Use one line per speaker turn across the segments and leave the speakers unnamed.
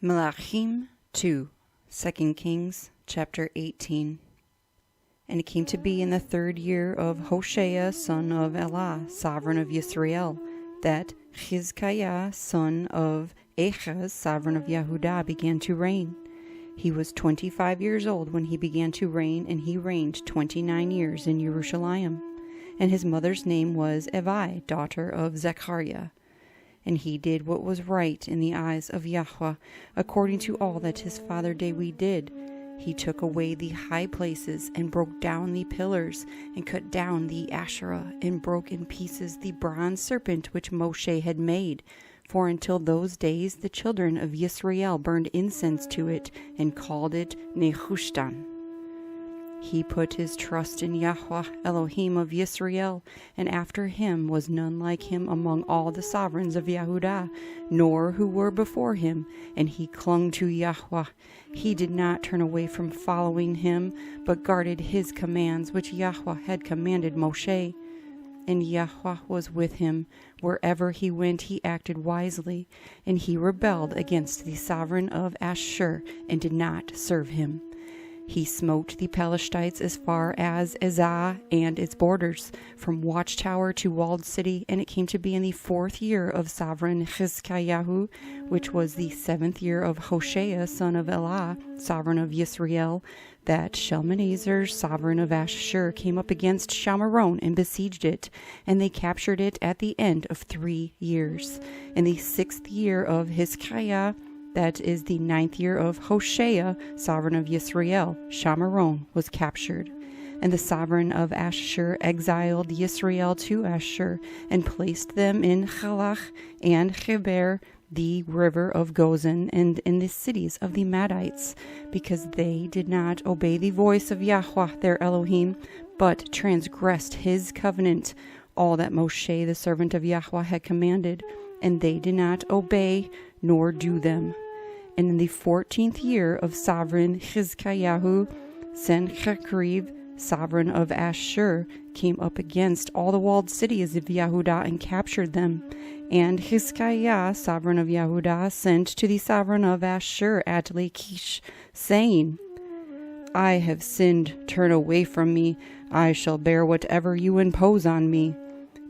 Melakim 2, 2 Kings, chapter 18. And it came to be in the 3rd year of Yahusha, son of Eloah, sovereign of Yisrael, that Hezekiah, son of Ahaz, sovereign of Yehudah, began to reign. He was 25 years old when he began to reign, and he reigned 29 years in Jerusalem. And his mother's name was Evi, daughter of Zechariah. And he did what was right in the eyes of Yahuah, according to all that his father David did. He took away the high places, and broke down the pillars, and cut down the Asherah, and broke in pieces the bronze serpent which Moshe had made. For until those days the children of Yisrael burned incense to it, and called it Nehushtan. He put his trust in Yahweh, Elohim of Yisrael, and after him was none like him among all the sovereigns of Yehudah, nor who were before him, and he clung to Yahweh. He did not turn away from following him, but guarded his commands which Yahweh had commanded Moshe. And Yahweh was with him. Wherever he went he acted wisely, and he rebelled against the sovereign of Ashur, and did not serve him. He smote the Palestinites as far as Azah and its borders, from watchtower to walled city. And it came to be in the 4th year of sovereign Hizqiyahu, which was the 7th year of Hoshea, son of Eloah, sovereign of Yisrael, that Shalmaneser, sovereign of Ashur, came up against Shamaron and besieged it, and they captured it at the end of 3 years. In the 6th year of Hizqiyahu, that is the 9th year of Hoshea, sovereign of Yisrael, Shamaron was captured. And the sovereign of Ashur exiled Yisrael to Ashur, and placed them in Halach and Heber, the river of Gozan, and in the cities of the Madites, because they did not obey the voice of Yahuah their Elohim, but transgressed his covenant, all that Moshe the servant of Yahuah had commanded, and they did not obey nor do them. And in the 14th year of sovereign Hizqiyahu, Sennacherib, sovereign of Ashur, came up against all the walled cities of Yehudah and captured them. And Hezekiah, sovereign of Yehudah, sent to the sovereign of Ashur at Lachish, saying, I have sinned, turn away from me, I shall bear whatever you impose on me.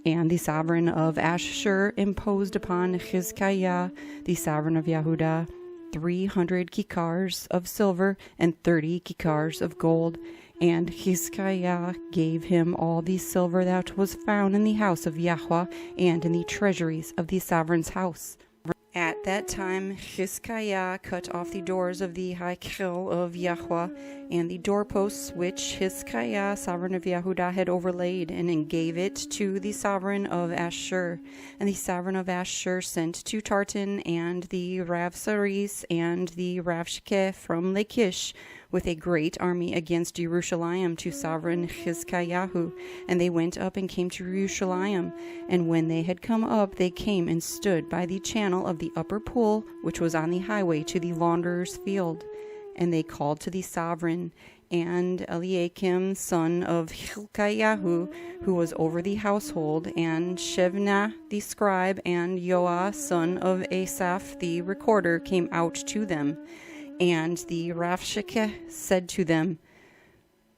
And the sovereign of Ashur imposed upon Hezekiah, the sovereign of Yehudah, 300 kikars of silver and 30 kikars of gold. And Hezekiah gave him all the silver that was found in the house of Yahuah and in the treasuries of the sovereign's house. At that time Hezekiah cut off the doors of the Heichel of Yahuah and the doorposts which Hezekiah, sovereign of Yehudah, had overlaid, and gave it to the sovereign of Ashur. And the sovereign of Ashur sent to Tartan and the Ravsaris and the Ravshakeh from Lachish with a great army against Jerusalem to sovereign Hizqiyahu. And they went up and came to Jerusalem. And when they had come up, they came and stood by the channel of the upper pool, which was on the highway to the launderer's field. And they called to the sovereign, and Eliakim, son of Hilkiyahu, who was over the household, and Shebna the scribe, and Yoah, son of Asaph the recorder, came out to them. And the Ravshakeh said to them,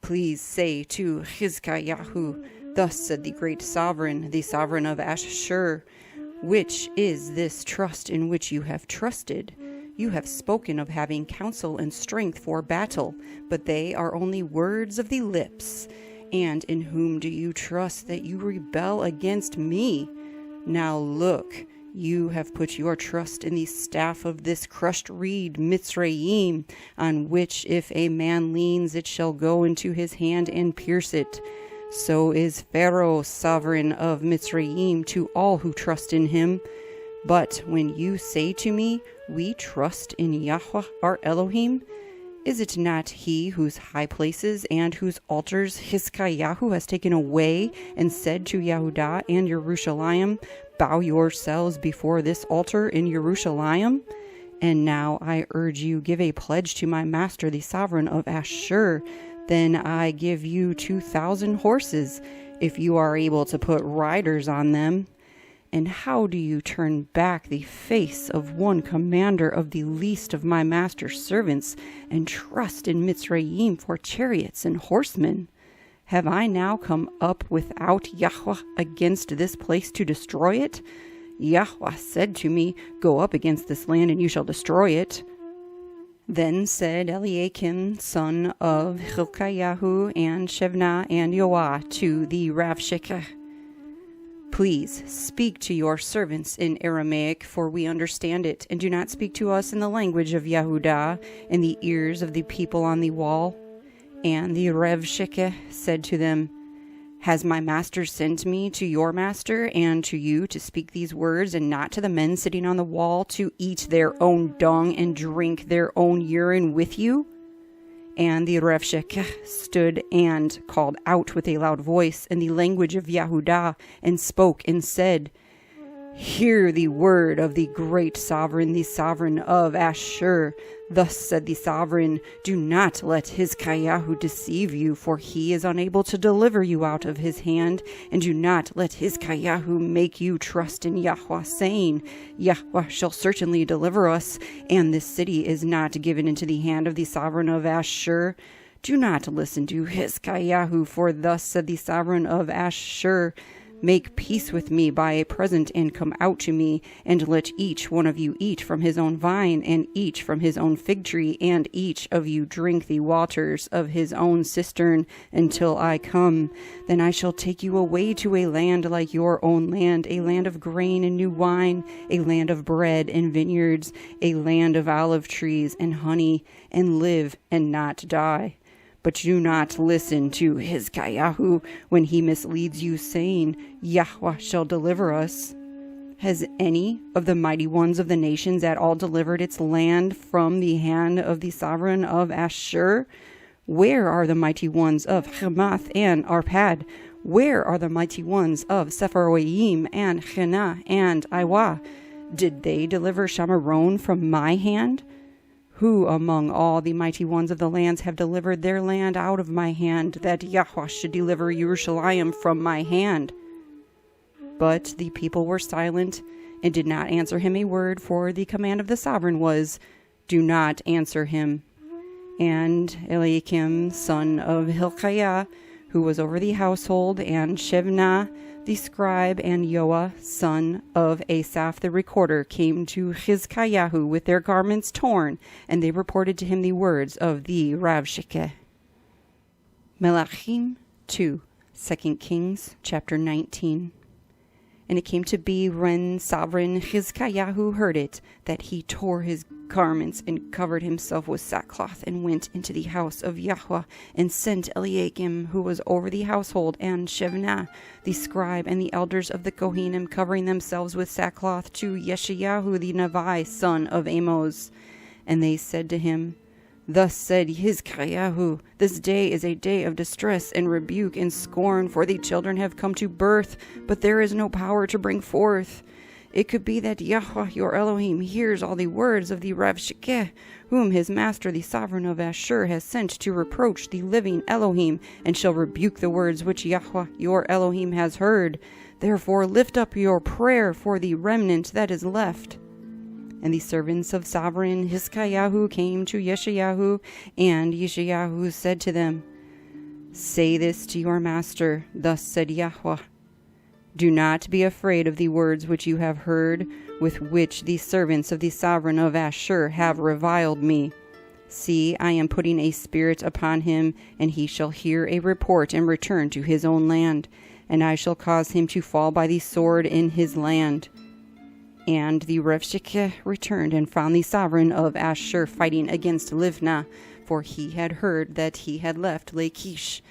Please say to Hizqiyahu, Thus said the great sovereign, the sovereign of Ashur, Which is this trust in which you have trusted? You have spoken of having counsel and strength for battle, but they are only words of the lips. And in whom do you trust that you rebel against me? Now look, you have put your trust in the staff of this crushed reed, Mitzrayim, on which if a man leans, it shall go into his hand and pierce it. So is Pharaoh, sovereign of Mitzrayim, to all who trust in him. But when you say to me, We trust in Yahuah our Elohim, is it not he whose high places and whose altars Hizqiyahu has taken away, and said to Yehudah and Jerusalem, Bow yourselves before this altar in Jerusalem? And now I urge you, give a pledge to my master, the sovereign of Ashur. Then I give you 2,000 horses, if you are able to put riders on them. And how do you turn back the face of one commander of the least of my master's servants, and trust in Mitzrayim for chariots and horsemen? Have I now come up without Yahuah against this place to destroy it? Yahuah said to me, Go up against this land, and you shall destroy it. Then said Eliakim, son of Hizqiyahu, and Shebna, and Yahweh, to the Ravshakeh, Please speak to your servants in Aramaic, for we understand it, and do not speak to us in the language of Yehudah in the ears of the people on the wall. And the Ravshakeh said to them, Has my master sent me to your master and to you to speak these words, and not to the men sitting on the wall to eat their own dung and drink their own urine with you? And the Ravshakeh stood and called out with a loud voice in the language of Yehudah, and spoke and said, Hear the word of the great sovereign, the sovereign of Ashur. Thus said the sovereign, Do not let Hizqiyahu deceive you, for he is unable to deliver you out of his hand. And do not let Hizqiyahu make you trust in Yahuah, saying, Yahuah shall certainly deliver us, and this city is not given into the hand of the sovereign of Ashur. Do not listen to Hizqiyahu, for thus said the sovereign of Ashur, Make peace with me by a present, and come out to me, and let each one of you eat from his own vine, and each from his own fig tree, and each of you drink the waters of his own cistern, until I come. Then I shall take you away to a land like your own land, a land of grain and new wine, a land of bread and vineyards, a land of olive trees and honey, and live and not die. But do not listen to Hizqiyahu when he misleads you, saying, Yahuah shall deliver us. Has any of the mighty ones of the nations at all delivered its land from the hand of the sovereign of Ashur? Where are the mighty ones of Hamath and Arpad? Where are the mighty ones of Sepharvaim and Hena and Iwah? Did they deliver Shamaron from my hand? Who among all the mighty ones of the lands have delivered their land out of my hand, that Yahuah should deliver Yerushalayim from my hand? But the people were silent, and did not answer him a word, for the command of the sovereign was, Do not answer him. And Eliakim, son of Hilkiah, who was over the household, and Shebna, the scribe, and Yoah, son of Asaph the recorder, came to Hizqiyahu with their garments torn, and they reported to him the words of the Ravshakeh. Melakim 2, 2 Kings, chapter 19. And it came to be, when sovereign Hizqiyahu heard it, that he tore his garments and covered himself with sackcloth, and went into the house of Yahuah, and sent Eliakim, who was over the household, and Shebna, the scribe, and the elders of the Kohanim, covering themselves with sackcloth, to Yeshayahu the Nevi, son of Amos. And they said to him, Thus said Hizqiyahu, This day is a day of distress and rebuke and scorn, for the children have come to birth, but there is no power to bring forth. It could be that Yahuah your Elohim hears all the words of the Ravshakeh, whom his master the sovereign of Ashur has sent to reproach the living Elohim, and shall rebuke the words which Yahuah your Elohim has heard. Therefore lift up your prayer for the remnant that is left. And the servants of sovereign Hizqiyahu came to Yeshayahu, and Yeshayahu said to them, Say this to your master, thus said Yahuah, Do not be afraid of the words which you have heard, with which the servants of the sovereign of Ashur have reviled me. See, I am putting a spirit upon him, and he shall hear a report and return to his own land, and I shall cause him to fall by the sword in his land. And the Ravshakeh returned and found the sovereign of Ashur fighting against Livnah, for he had heard that he had left Lachish.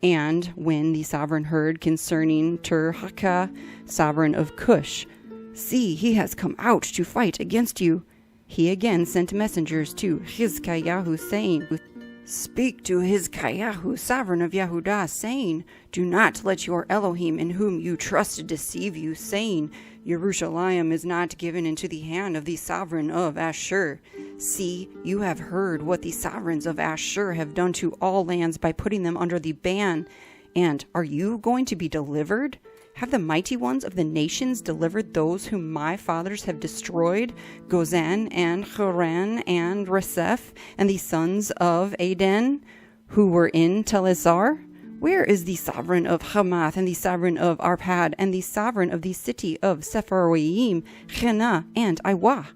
And when the sovereign heard concerning Tirhakah, sovereign of Cush, See, he has come out to fight against you, he again sent messengers to Hizqiyahu, saying, Speak to Hizqiyahu, sovereign of Yehudah, saying, Do not let your Elohim in whom you trusted deceive you, saying, Yerushalayim is not given into the hand of the sovereign of Ashur. See, you have heard what the sovereigns of Ashur have done to all lands by putting them under the ban. And are you going to be delivered? Have the mighty ones of the nations delivered those whom my fathers have destroyed, Gozan and Haran and Reseph, and the sons of Adon, who were in Telazar? Where is the sovereign of Hamath, and the sovereign of Arpad, and the sovereign of the city of Sepharwaim, Chena, and Iwah?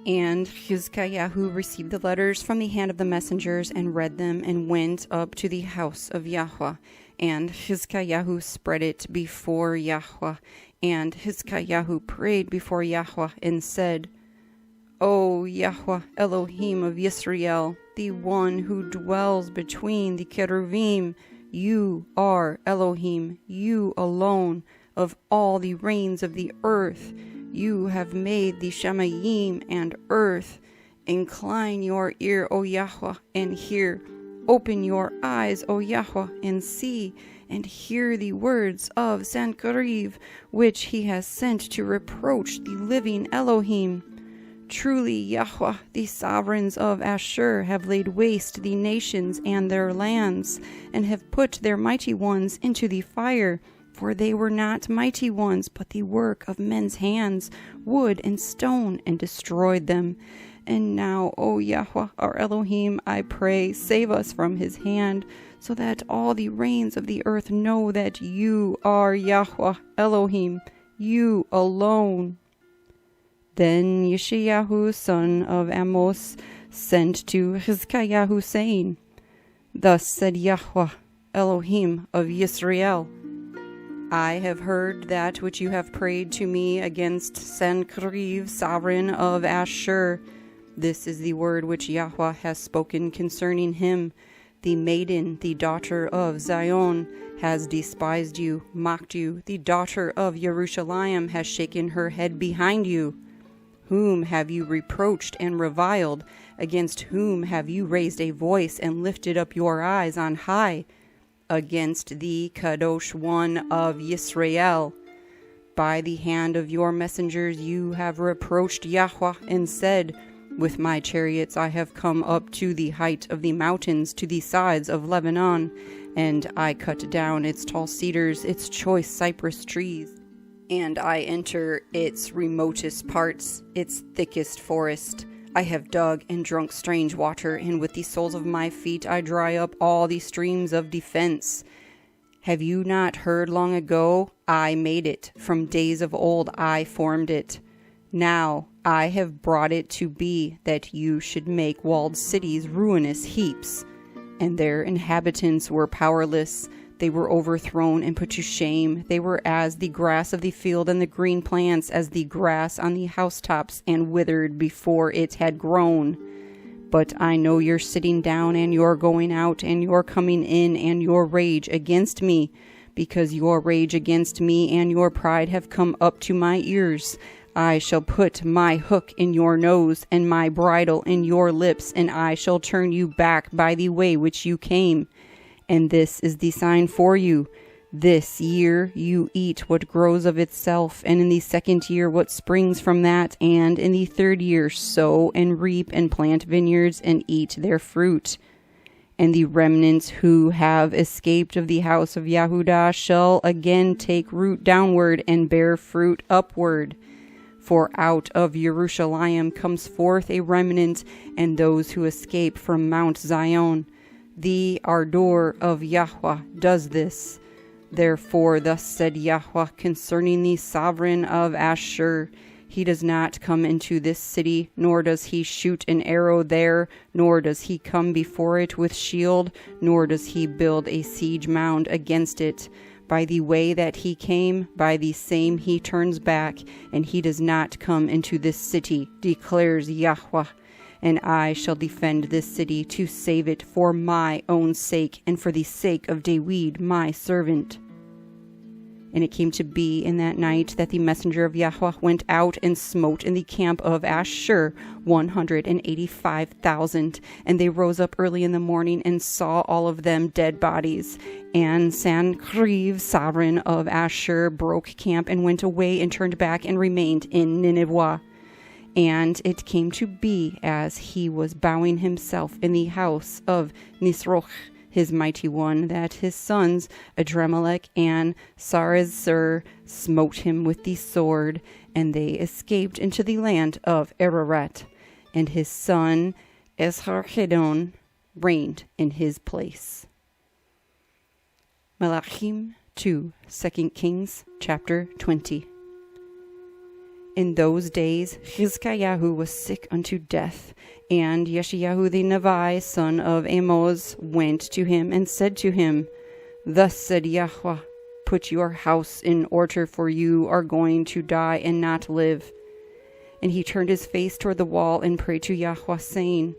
And Hizqiyahu received the letters from the hand of the messengers, and read them, and went up to the house of Yahuah. And Hizqiyahu spread it before Yahuah. And Hizqiyahu prayed before Yahuah, and said, O Yahuah, Elohim of Yisrael, the one who dwells between the cherubim, you are Elohim, you alone, of all the reigns of the earth. You have made the Shemayim and earth. Incline your ear, O Yahuah, and hear. Open your eyes, O Yahuah, and see, and hear the words of Sancheriv, which he has sent to reproach the living Elohim. Truly, Yahuah, the sovereigns of Ashur have laid waste the nations and their lands, and have put their mighty ones into the fire. For they were not mighty ones, but the work of men's hands, wood and stone, and destroyed them. And now, O Yahuah, our Elohim, I pray, save us from his hand, so that all the reigns of the earth know that you are Yahuah, Elohim, you alone. Then Yeshayahu, son of Amos, sent to Hizqiyahu, saying, Thus said Yahuah, Elohim of Yisrael, I have heard that which you have prayed to me against Sancheriv, sovereign of Ashur. This is the word which Yahuah has spoken concerning him. The maiden, the daughter of Zion, has despised you, mocked you. The daughter of Jerusalem has shaken her head behind you. Whom have you reproached and reviled? Against whom have you raised a voice and lifted up your eyes on high? Against the Kadosh One of Yisrael. By the hand of your messengers you have reproached Yahuah and said, With my chariots I have come up to the height of the mountains, to the sides of Lebanon, and I cut down its tall cedars, its choice cypress trees, and I enter its remotest parts, its thickest forest. I have dug and drunk strange water, and with the soles of my feet I dry up all the streams of defense. Have you not heard long ago? I made it. From days of old I formed it. Now I have brought it to be that you should make walled cities ruinous heaps. And their inhabitants were powerless. They were overthrown and put to shame. They were as the grass of the field and the green plants, as the grass on the housetops, and withered before it had grown. But I know you're sitting down, and you're going out, and you're coming in, and your rage against me, because your rage against me and your pride have come up to my ears. I shall put my hook in your nose, and my bridle in your lips, and I shall turn you back by the way which you came. And this is the sign for you. This year you eat what grows of itself, and in the second year what springs from that, and in the third year sow and reap and plant vineyards and eat their fruit. And the remnants who have escaped of the house of Yahudah shall again take root downward and bear fruit upward. For out of Jerusalem comes forth a remnant, and those who escape from Mount Zion. The ardor of Yahuah does this. Therefore thus said Yahuah concerning the sovereign of Ashur, He does not come into this city, nor does he shoot an arrow there, nor does he come before it with shield, nor does he build a siege mound against it. By the way that he came, by the same he turns back, and he does not come into this city, declares Yahuah. And I shall defend this city to save it for my own sake, and for the sake of David my servant. And it came to be in that night that the messenger of Yahuah went out and smote in the camp of Ashur 185,000. And they rose up early in the morning and saw all of them dead bodies. And Sancheriv, sovereign of Ashur, broke camp and went away and turned back and remained in Nineveh. And it came to be, as he was bowing himself in the house of Nisroch, his mighty one, that his sons Adremelech and Sarezer smote him with the sword, and they escaped into the land of Ararat, and his son Esarhaddon reigned in his place. Melakim 2, 2 Kings chapter 20. In those days Hizqiyahu was sick unto death, and Yeshayahu the Nevi, son of Amoz, went to him and said to him, Thus said Yahuah, Put your house in order, for you are going to die and not live. And he turned his face toward the wall and prayed to Yahuah, saying,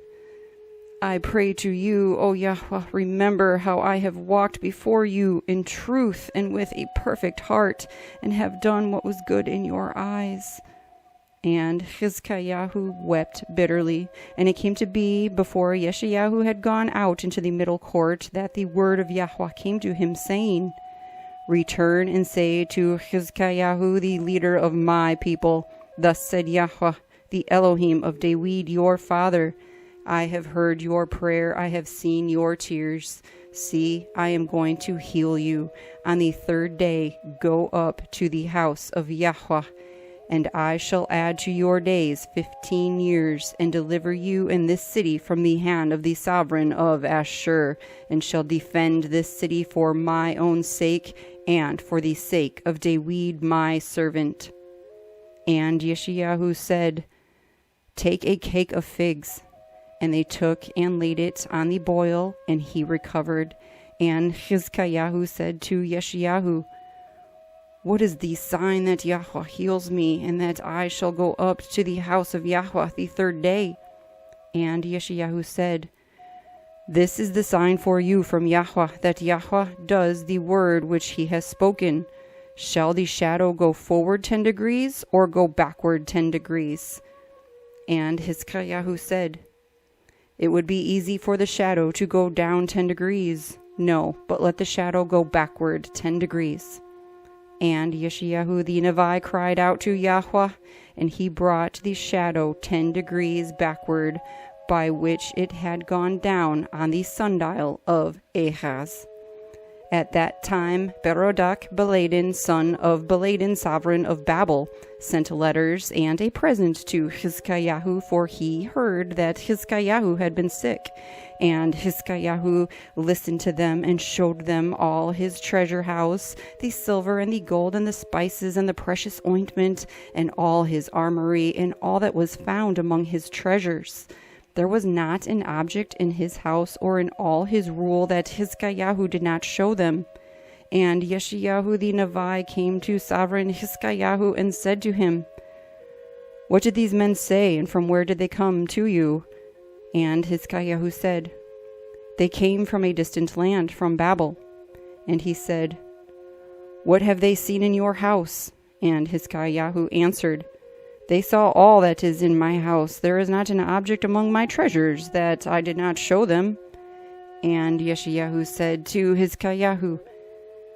I pray to you, O Yahuah, remember how I have walked before you in truth and with a perfect heart, and have done what was good in your eyes. And Hizqiyahu wept bitterly, and it came to be, before Yeshayahu had gone out into the middle court, that the word of Yahuah came to him, saying, Return and say to Hizqiyahu, the leader of my people, Thus said Yahuah, the Elohim of David your father, I have heard your prayer, I have seen your tears. See, I am going to heal you. On the third day, go up to the house of Yahuah, and I shall add to your days 15 years, and deliver you in this city from the hand of the sovereign of Ashur, and shall defend this city for my own sake, and for the sake of David my servant. And Yeshayahu said, Take a cake of figs. And they took and laid it on the boil, and he recovered. And Hizqiyahu said to Yeshayahu, What is the sign that Yahuah heals me, and that I shall go up to the house of Yahuah the third day? And Yeshayahu said, This is the sign for you from Yahuah, that Yahuah does the word which he has spoken. Shall the shadow go forward 10 degrees, or go backward 10 degrees? And Hizqiyahu said, It would be easy for the shadow to go down 10 degrees. No, but let the shadow go backward 10 degrees. And Yeshayahu the Nevi cried out to Yahuah, and he brought the shadow 10 degrees backward, by which it had gone down on the sundial of Ahaz. At that time, Berodach Baladan, son of Baladan, sovereign of Babel, sent letters and a present to Hizqiyahu, for he heard that Hizqiyahu had been sick. And Hizqiyahu listened to them and showed them all his treasure house, the silver and the gold and the spices and the precious ointment, and all his armory, and all that was found among his treasures. There was not an object in his house or in all his rule that Hizqiyahu did not show them. And Yeshayahu the Nevi came to sovereign Hizqiyahu and said to him, What did these men say, and from where did they come to you? And Hizqiyahu said, They came from a distant land, from Babel. And he said, What have they seen in your house? And Hizqiyahu answered, They saw all that is in my house. There is not an object among my treasures that I did not show them. And Yeshayahu said to Hizqiyahu,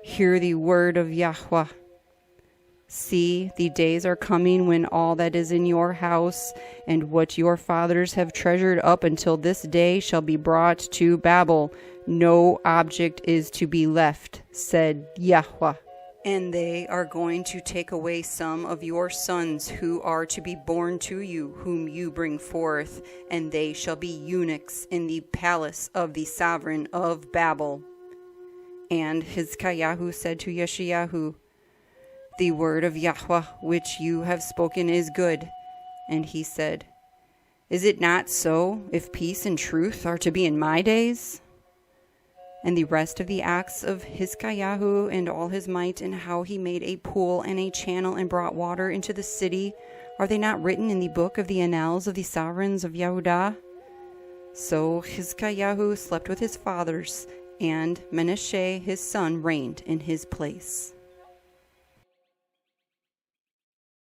Hear the word of Yahuah. See, the days are coming when all that is in your house, and what your fathers have treasured up until this day, shall be brought to Babel. No object is to be left, said Yahuah. And they are going to take away some of your sons who are to be born to you, whom you bring forth, and they shall be eunuchs in the palace of the sovereign of Babel. And Hizqiyahu said to Yeshayahu, The word of Yahuah which you have spoken is good. And he said, Is it not so, if peace and truth are to be in my days? And the rest of the acts of Hizqiyahu and all his might, and how he made a pool and a channel and brought water into the city, are they not written in the book of the annals of the sovereigns of Yehudah? So Hizqiyahu slept with his fathers, and Menashe his son reigned in his place.